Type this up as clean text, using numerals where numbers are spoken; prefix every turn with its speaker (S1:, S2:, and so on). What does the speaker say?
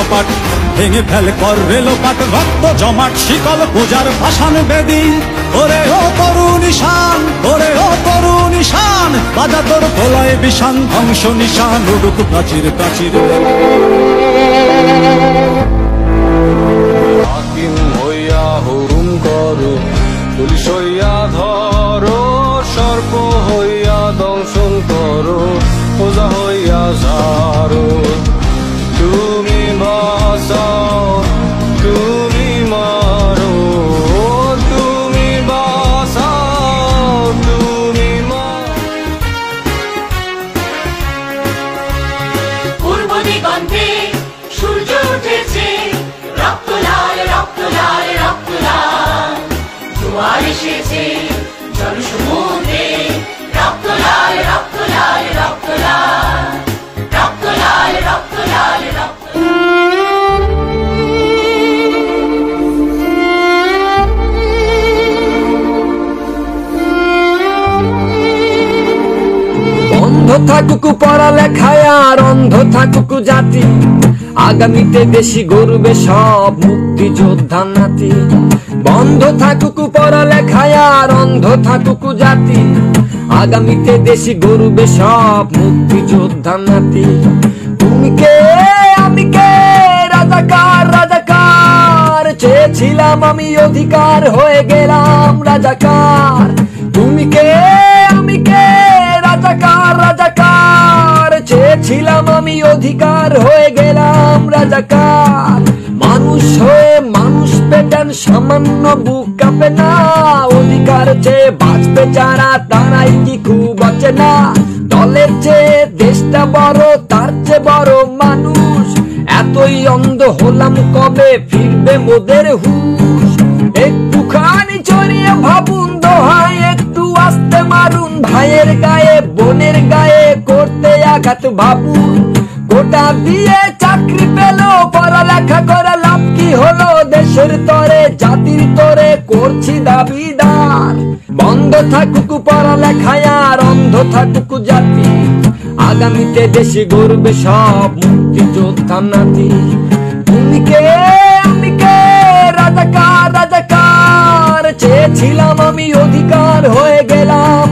S1: কপাট, ভেঙে ফেল কর রেলোপাট, রক্ত জমাট শিকল পূজার পাষাণ বেদী। ওরে ও তরুণ ঈশান, ওরে ও তরুণ ঈশান, বাজা তোর গলায় বিষান, ধ্বংস নিশান উড়ুক প্রাচীর প্রাচীর।
S2: হাকিম হইয়া হুকুম করো, পুলিশ হইয়া ধরো, সর্প হইয়া দংশন করো, ওজা হইয়া ঝাড়ো। তুমি বাঁচাও, তুমি মারো, তুমি বাঁচাও, তুমি মারো।
S3: পূর্ব দিগন্তে সূর্য উঠেছে, রক্ত লাল রক্ত লাল রক্ত লাল, জোয়ার এসেছে জনসমুদ্রে, রক্ত লাল রক্ত লাল রক্ত লাল, রক্ত লাল রক্ত লাল রক্ত।
S4: অন্ধ থাকুক পড়ালেখায় আর অন্ধ থাকুক জাতি, আগামীতে দেশি গর্বে সব মুক্তিযোদ্ধা নাতি। বন্ধ থাকুক পড়ালেখায় আর অন্ধ থাকুক জাতি, আগামীতে দেশি গর্বে সব মুক্তিযোদ্ধা নাতি। তুমি কে আমি কে, রাজাকার রাজাকার, চেয়েছিলাম আমি অধিকার হয়ে গেলাম রাজাকার। তুমি কে আমি কে, রাজাকার রাজাকার, চেয়েছিলাম আমি অধিকার হয়ে গেলাম রাজাকার। মানুষ হয়ে মানুষ পেটেন সামান্য বুক কাঁপে না, অধিকার চেয়ে বাঁচবে যারা তারাই কি খুব অচেনা। দলের চেয়ে দেশটা বড়, তার চেয়ে বড় মানুষ, এতই অন্ধ হলাম কবে ফিরবে মোদের হুঁশ। একটুখানি চড়িয়ে ভাবুন দোহাই, একটু আস্তে মারুন ভাইয়ের গায়ে বোনের গায়ে করতে আঘাত ভাবুন। গোটা দিয়ে চাকরি পেল, পড়ালেখা করে লাভ কি হলো, দেশের তরে জাতির তরে করছি দাবিদার। বন্ধ থাকুক পড়ালেখায় আর অন্ধ থাকুক জাতি, আগামীতে দেশে গর্বে সব মুক্তিযোদ্ধা নাতি। তুমি কে আমি কে, রাজাকার রাজাকার, চেয়েছিলাম আমি অধিকার হয়ে গেলাম